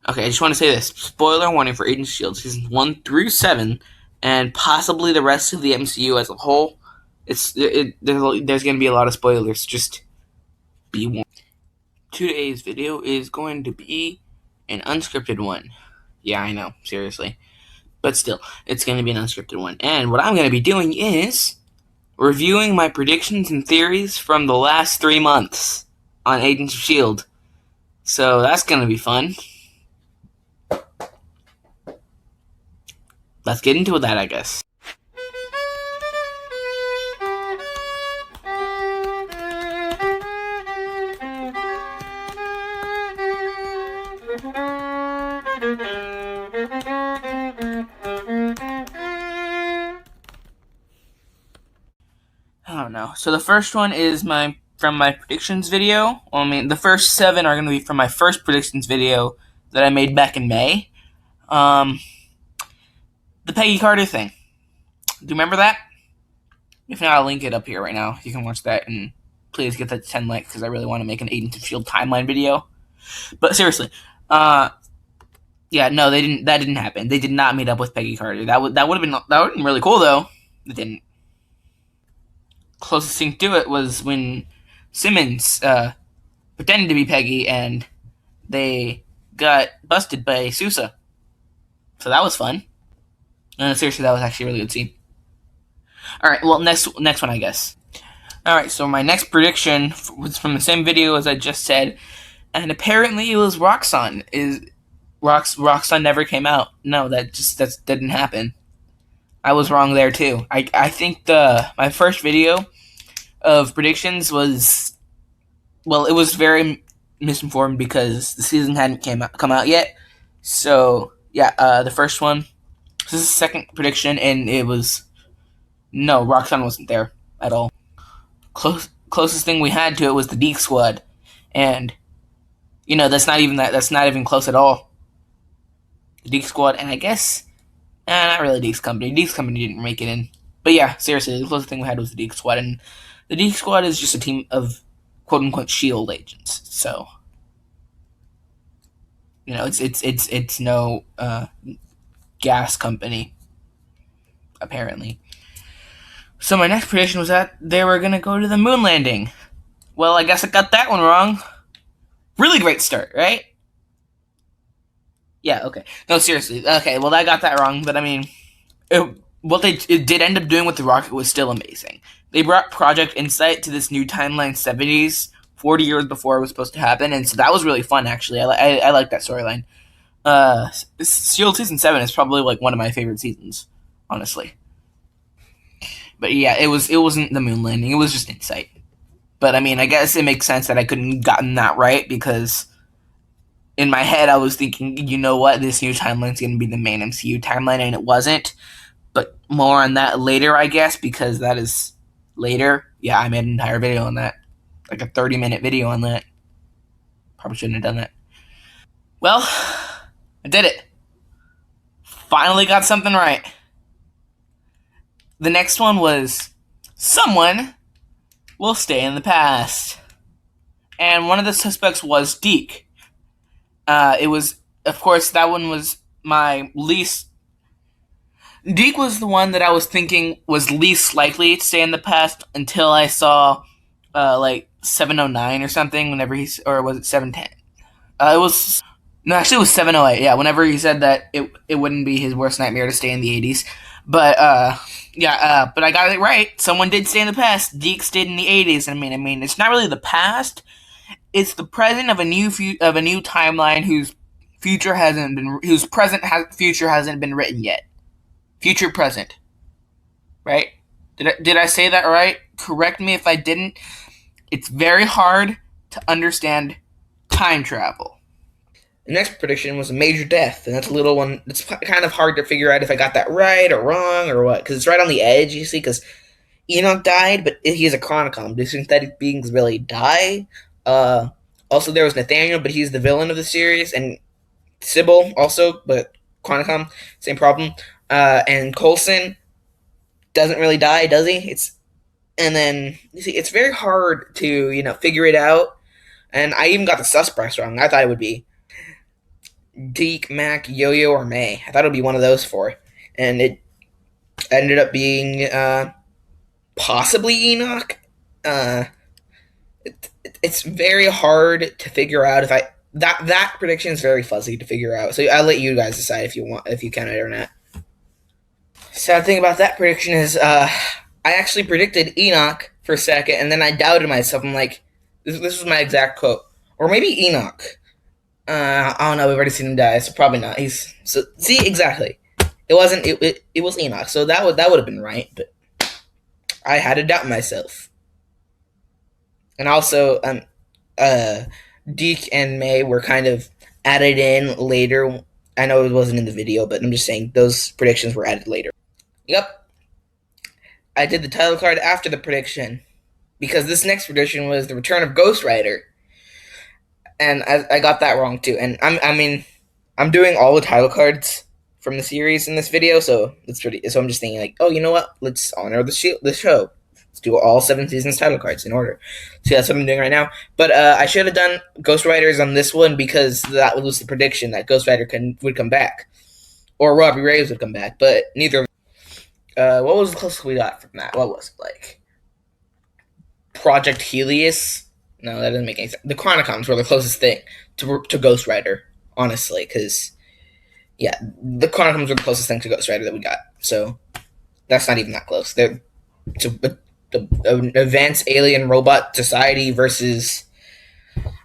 Okay, I just want to say this. Spoiler warning for Agents of S.H.I.E.L.D. Seasons 1 through 7, and possibly the rest of the MCU as a whole. There's going to be a lot of spoilers. Just be warned. Today's video is going to be an unscripted one. Yeah, I know, seriously. But still, it's going to be an unscripted one. And what I'm going to be doing is reviewing my predictions and theories from the last 3 months on Agents of S.H.I.E.L.D. So that's going to be fun. Let's get into that, I guess. I don't know. So the first one is from my predictions video. Well, I mean, the first 7 are going to be from my first predictions video that I made back in May. The Peggy Carter thing. Do you remember that? If not, I'll link it up here right now. You can watch that, and please get that 10 likes because I really want to make an Agents of S.H.I.E.L.D. timeline video. But seriously, yeah, no, they didn't. That didn't happen. They did not meet up with Peggy Carter. That would have been really cool though. It didn't. Closest thing to it was when Simmons pretended to be Peggy and they got busted by Sousa. So that was fun. And seriously, that was actually a really good scene. All right, well, next one, I guess. All right, so my next prediction was from the same video as I just said, and apparently it was Roxxon. Roxxon never came out? No, that didn't happen. I was wrong there too. I think my first video of predictions was, well, it was very misinformed because the season hadn't come out yet. So yeah, the first one. This is the second prediction, and it was no, Roxxon wasn't there at all. Closest thing we had to it was the Deke Squad, and that's not even close at all. The Deke Squad, and I guess not really Deke's Company. Deke's Company didn't make it in, but yeah, seriously, the closest thing we had was the Deke Squad, and the Deke Squad is just a team of quote unquote S.HIELD agents. So it's no gas company apparently. So my next prediction was that they were gonna go to the moon landing. Well, I guess I got that one wrong. Really great start, right? Yeah, okay. No, seriously. Okay, well, I got that wrong, but I mean, what it did end up doing with the rocket was still amazing. They brought Project Insight to this new timeline 70s, 40 years before it was supposed to happen, and so that was really fun, actually. I like that storyline. S.HIELD Season 7 is probably, like, one of my favorite seasons, honestly. But yeah, it wasn't the moon landing, it was just Insight. But I mean, I guess it makes sense that I couldn't have gotten that right because in my head I was thinking, you know what, this new timeline's going to be the main MCU timeline, and it wasn't. But more on that later, I guess, because that is later. Yeah, I made an entire video on that, like a 30-minute video on that. Probably shouldn't have done that. Well, I did it. Finally got something right. The next one was someone will stay in the past. And one of the suspects was Deke. It was, of course, that one was my least. Deke was the one that I was thinking was least likely to stay in the past until I saw, like 709 or something. Or was it 710? It was no, actually it was 708. Yeah, whenever he said that it wouldn't be his worst nightmare to stay in the 80s. But yeah, but I got it right. Someone did stay in the past. Deke stayed in the 80s. I mean, it's not really the past. It's the present of a new timeline whose future hasn't been whose future hasn't been written yet. Future present, right? Did I say that right? Correct me if I didn't. It's very hard to understand time travel. The next prediction was a major death, and that's a little one. It's kind of hard to figure out if I got that right or wrong or what, because it's right on the edge, you see, because Enoch died, but he is a Chronicom. Do synthetic beings really die? Also, there was Nathaniel, but he's the villain of the series, and Sybil also, but Chronicom, same problem. And Coulson doesn't really die, does he? And then you see, it's very hard to figure it out. And I even got the suspects wrong. I thought it would be Deke, Mac, Yo-Yo, or May. I thought it would be one of those four, and it ended up being possibly Enoch. Uh, it's very hard to figure out if I that prediction is very fuzzy to figure out. So I'll let you guys decide if you count it or not. Sad thing about that prediction is I actually predicted Enoch for a second, and then I doubted myself. I'm like, this was my exact quote, or maybe Enoch. I don't know. We've already seen him die, so probably not. He's so see exactly. It wasn't. It was Enoch, so that would have been right, but I had to doubt myself. And also, Deke and May were kind of added in later. I know it wasn't in the video, but I'm just saying those predictions were added later. Yep, I did the title card after the prediction because this next prediction was the return of Ghost Rider, and I got that wrong too. And I'm doing all the title cards from the series in this video, so it's pretty. So I'm just thinking like, oh, you know what? Let's honor the show. Let's do all 7 seasons title cards in order. So that's what I'm doing right now. But I should have done Ghost Riders on this one because that was the prediction that Ghost Rider would come back, or Robbie Reyes would come back. But neither. What was the closest we got from that? What was it like? Project Helios? No, that doesn't make any sense. The Chronicons were the closest thing to Ghost Rider, honestly, because yeah, the Chronicons were the closest thing to Ghost Rider that we got. So that's not even that close. They're an advanced alien robot society versus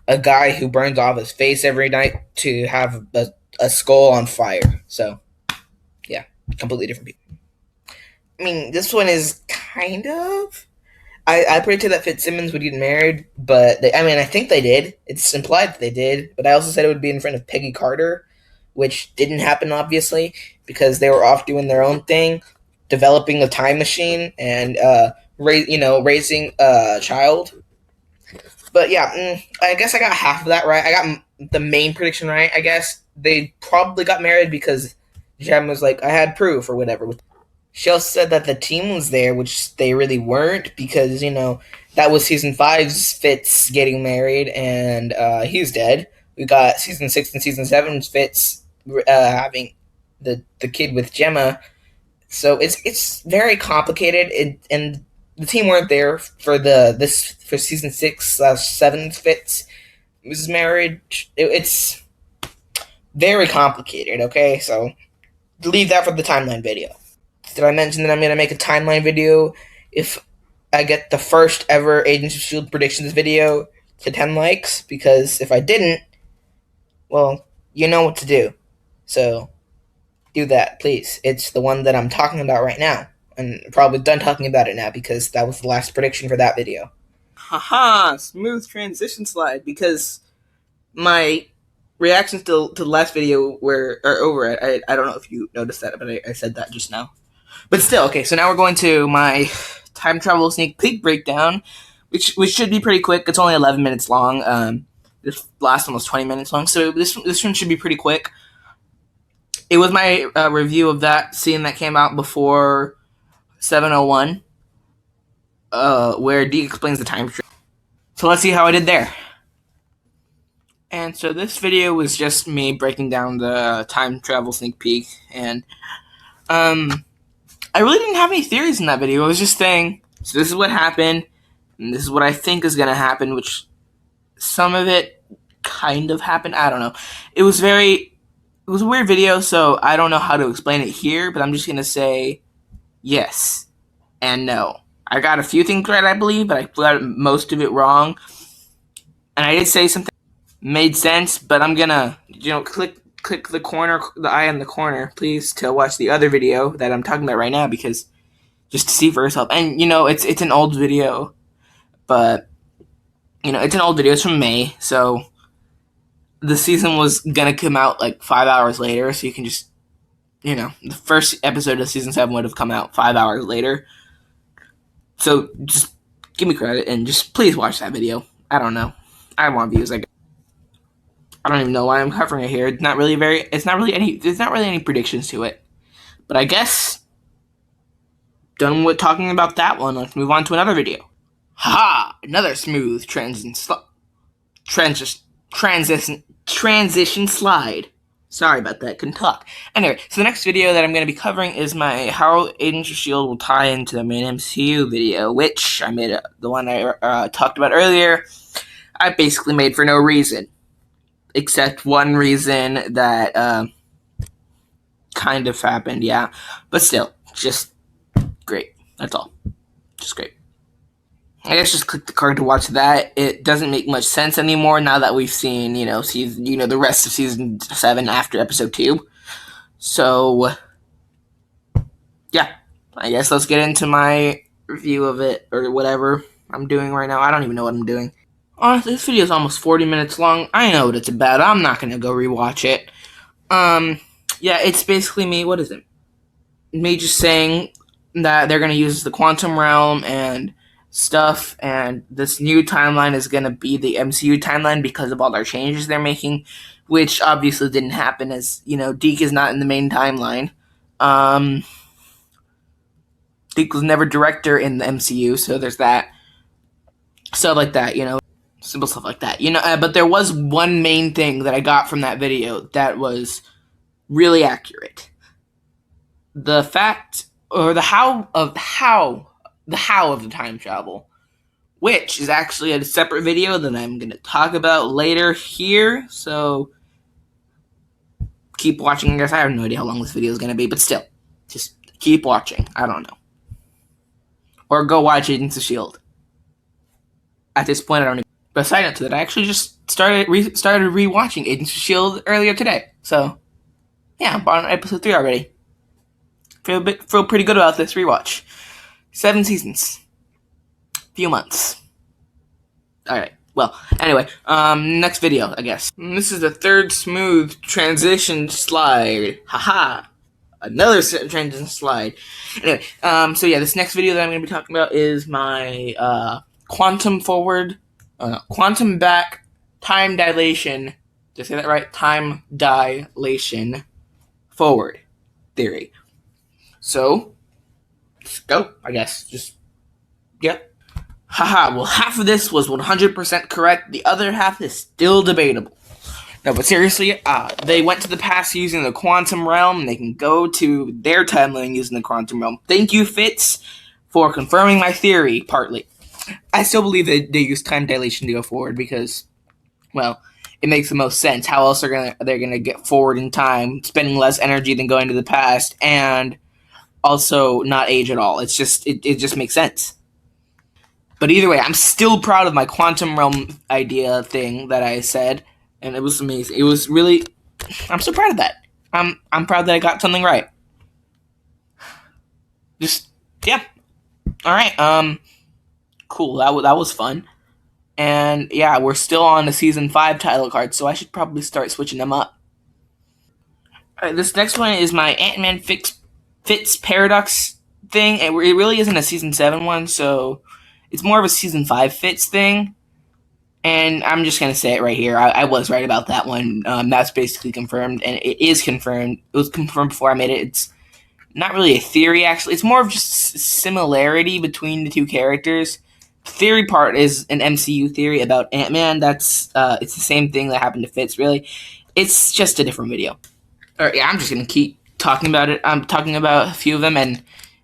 a guy who burns off his face every night to have a skull on fire. So yeah, completely different people. I mean, this one is kind of. I predicted that Fitzsimmons would get married, but I think they did. It's implied that they did, but I also said it would be in front of Peggy Carter, which didn't happen, obviously, because they were off doing their own thing, developing a time machine and raising a child. But yeah, I guess I got half of that right. I got the main prediction right. I guess they probably got married because Jem was like, I had proof or whatever. She also said that the team was there, which they really weren't because, that was season 5's Fitz getting married and he's dead. We got season 6 and season 7's Fitz having the kid with Gemma. So it's very complicated, and the team weren't there for for season 6/7's Fitz was married. It's very complicated, okay? So leave that for the timeline video. Did I mention that I'm going to make a timeline video if I get the first ever Agents of S.HIELD predictions video to 10 likes? Because if I didn't, well, you know what to do. So do that, please. It's the one that I'm talking about right now. And probably done talking about it now because that was the last prediction for that video. Haha, smooth transition slide because my reactions to the last video are over. I don't know if you noticed that, but I said that just now. But still, okay, so now we're going to my time travel sneak peek breakdown, which should be pretty quick. It's only 11 minutes long. This last one was 20 minutes long, so this one should be pretty quick. It was my review of that scene that came out before 701, where Deke explains the time travel. So let's see how I did there. And so this video was just me breaking down the time travel sneak peek, and I really didn't have any theories in that video. I was just saying, so this is what happened, and this is what I think is going to happen, which some of it kind of happened. I don't know. It was a weird video, so I don't know how to explain it here, but I'm just going to say yes and no. I got a few things right, I believe, but I got most of it wrong. And I did say something made sense, but I'm going to, click the eye in the corner, please, to watch the other video that I'm talking about right now, because just to see for yourself. And it's an old video, but it's an old video. It's from May, so the season was gonna come out like 5 hours later. So you can just the first episode of season 7 would have come out 5 hours later. So just give me credit and just please watch that video. I don't know. I want views. I don't even know why I'm covering it here. There's not really any predictions to it. But I guess done with talking about that one. Let's move on to another video. Haha! Another smooth transition slide. Sorry about that, couldn't talk. Anyway, so the next video that I'm going to be covering is my how Agents of S.HIELD will tie into the main MCU video, which I made the one I talked about earlier. I basically made for no reason, except one reason that kind of happened, yeah. But still, just great. That's all. Just great. I guess just click the card to watch that. It doesn't make much sense anymore now that we've seen, the rest of season 7 after episode 2. So, yeah, I guess let's get into my review of it or whatever I'm doing right now. I don't even know what I'm doing. Honestly, this video is almost 40 minutes long. I know what it's about. I'm not gonna go rewatch it. Yeah, it's basically me. What is it? Me just saying that they're gonna use the quantum realm and stuff, and this new timeline is gonna be the MCU timeline because of all their changes they're making, which obviously didn't happen as Deke is not in the main timeline. Deke was never director in the MCU, so there's that. Stuff like that, simple stuff like that, But there was one main thing that I got from that video that was really accurate. The fact or the how of the time travel, which is actually a separate video that I'm going to talk about later here. So keep watching. I guess I have no idea how long this video is going to be, but still, just keep watching. I don't know. Or go watch Agents of S.HIELD. At this point, I don't even. But side note to that, I actually just started rewatching Agents of S.HIELD earlier today. So, yeah, I'm on episode 3 already. Feel pretty good about this rewatch. 7 seasons. Few months. Alright, well, anyway, next video, I guess. This is the third smooth transition slide. Haha. Another transition slide. Anyway, so yeah, this next video that I'm going to be talking about is my, quantum back time dilation. Did I say that right? Time dilation forward theory. So, let's go, I guess. Yeah. Haha, well, half of this was 100% correct. The other half is still debatable. No, but seriously, they went to the past using the quantum realm, and they can go to their timeline using the quantum realm. Thank you, Fitz, for confirming my theory, partly. I still believe that they use time dilation to go forward because, well, it makes the most sense. How else they're gonna get forward in time, spending less energy than going to the past, and also not age at all. It's just it just makes sense. But either way, I'm still proud of my quantum realm idea thing that I said, and it was amazing. It was really, I'm so proud of that. I'm proud that I got something right. Just yeah. All right. Cool. That was fun. And yeah, we're still on the season 5 title card, so I should probably start switching them up. Alright, this next one is my Ant-Man Fitz Paradox thing. It really isn't a season 7 one, so it's more of a season 5 Fitz thing. And I'm just going to say it right here. I was right about that one. That's basically confirmed, and it is confirmed. It was confirmed before I made it. It's not really a theory, actually. It's more of just similarity between the two characters. The theory part is an MCU theory about Ant-Man. It's the same thing that happened to Fitz, really. It's just a different video. Alright, yeah, I'm just going to keep talking about it. I'm talking about a few of them, and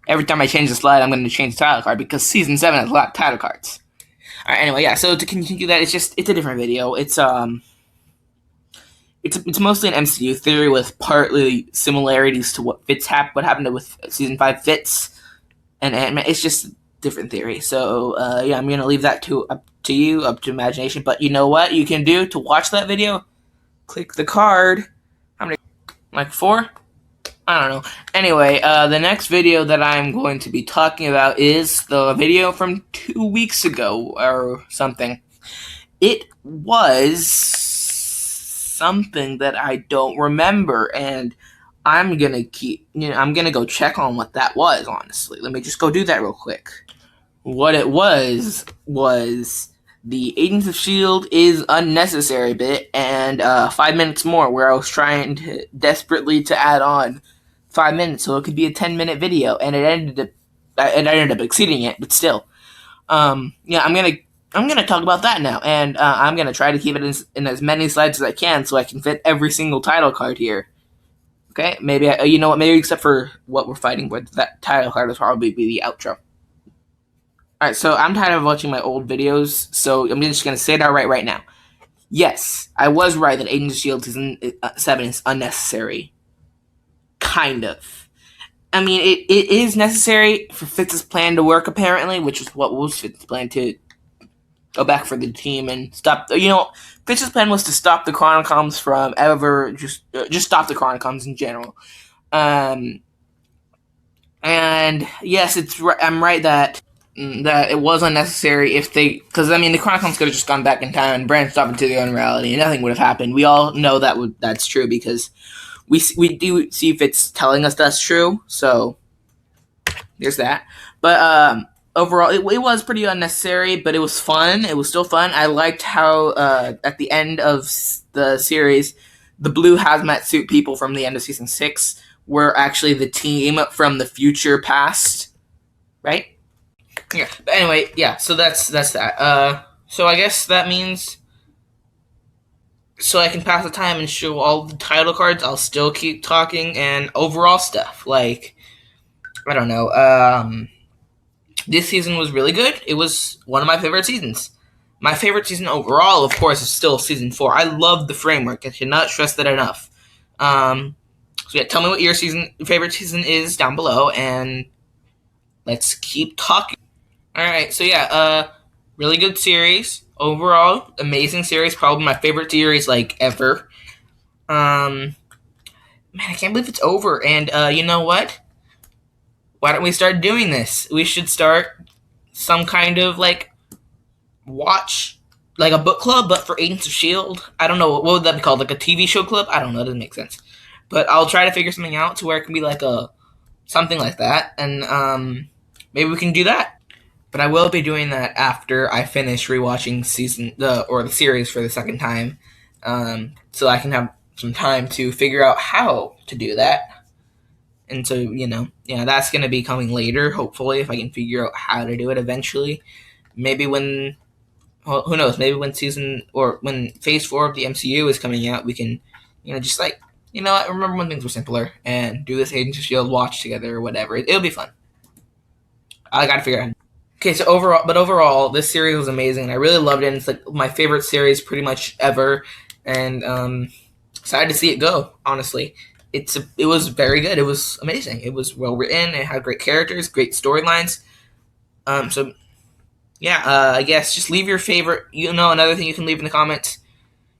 every time I change the slide, I'm going to change the title card, because Season 7 has a lot of title cards. Alright, anyway, yeah, so to continue that, it's a different video. It's mostly an MCU theory with partly similarities to what happened with Season 5 Fitz and Ant-Man. It's just a different theory. So, yeah, I'm going to leave that up to imagination. But you know what you can do to watch that video? Click the card. How many? Like 4? I don't know. Anyway, the next video that I'm going to be talking about is the video from 2 weeks ago or something. It was something that I don't remember, and I'm gonna go check on what that was, honestly. Let me just go do that real quick. What it was the Agents of S.HIELD is unnecessary bit, and 5 minutes more, where I was trying desperately to add on 5 minutes so it could be a 10-minute video, and it ended up exceeding it, but still. Yeah, I'm gonna I'm going to talk about that now, and I'm going to try to keep it in as many slides as I can so I can fit every single title card here. Okay, maybe you know what? Maybe except for what we're fighting with, that title card will probably be the outro. All right, so I'm tired of watching my old videos, so I'm just going to say that right now. Yes, I was right that Agents of S.HIELD season 7 is unnecessary. Kind of. I mean, it is necessary for Fitz's plan to work, apparently, which is what was Fitz's plan to go back for the team and stop. Fitz's plan was to stop the Chronicoms from ever just stop the Chronicoms in general. Um, and yes, I'm right that it was unnecessary if because I mean the Chronicles could have just gone back in time and branched off into their own reality and nothing would have happened. We all know that's true because we do see Fitz telling us that's true. So there's that. But overall, it was pretty unnecessary, but it was fun. It was still fun. I liked how at the end of the series, the blue hazmat suit people from the end of season 6 were actually the team from the future past, right? Yeah. But anyway, yeah. So that's that. So I guess that means so I can pass the time and show all the title cards. I'll still keep talking and overall stuff. Like I don't know. This season was really good. It was one of my favorite seasons. My favorite season overall, of course, is still season 4. I love the framework. I cannot stress that enough. So yeah, tell me what your favorite season is down below, and let's keep talking. All right, so yeah, really good series overall. Amazing series, probably my favorite series like ever. Man, I can't believe it's over. And you know what? Why don't we start doing this? We should start some kind of like watch like a book club, but for Agents of Shield. I don't know what would that be called, like a TV show club. I don't know. It doesn't make sense. But I'll try to figure something out to where it can be like a something like that, and maybe we can do that. But I will be doing that after I finish rewatching the series for the second time, so I can have some time to figure out how to do that. And so yeah, that's gonna be coming later. Hopefully, if I can figure out how to do it eventually, maybe when well, who knows? Maybe when season or when Phase 4 of the MCU is coming out, we can just like I remember when things were simpler and do this Agents of Shield watch together or whatever. It'll be fun. I gotta figure out. Okay, so overall, this series was amazing, and I really loved it. And it's like my favorite series, pretty much ever, and excited to see it go. Honestly, it was very good. It was amazing. It was well written. It had great characters, great storylines. So yeah, I guess just leave your favorite. Another thing you can leave in the comments,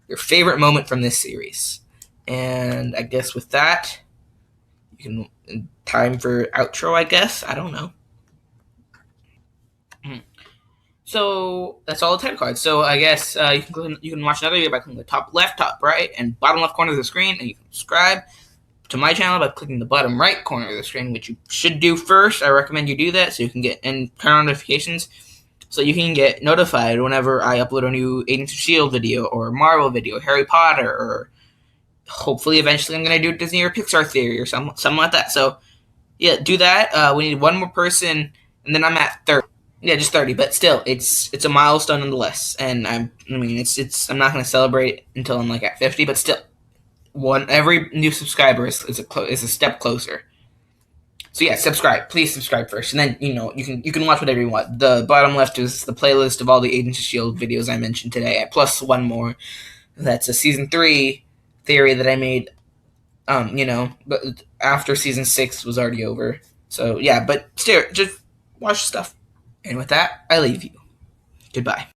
your favorite moment from this series, and I guess with that, you can time for outro. I guess I don't know. So that's all the title cards. So I guess you can watch another video by clicking the top left, top right, and bottom left corner of the screen, and you can subscribe to my channel by clicking the bottom right corner of the screen, which you should do first. I recommend you do that so you can get and turn on notifications, so you can get notified whenever I upload a new Agents of S.HIELD video or Marvel video, Harry Potter, or hopefully eventually I'm going to do Disney or Pixar theory or something like that. So yeah, do that. We need one more person, and then I'm at 30. Yeah, just 30, but still, it's a milestone nonetheless. And I'm not going to celebrate until I'm like at 50, but still, every new subscriber is a step closer. So yeah, subscribe. Please subscribe first, and then you can watch whatever you want. The bottom left is the playlist of all the Agents of Shield videos I mentioned today, plus one more. That's a season 3 theory that I made. But after season 6 was already over. So yeah, but still, just watch stuff. And with that, I leave you. Goodbye.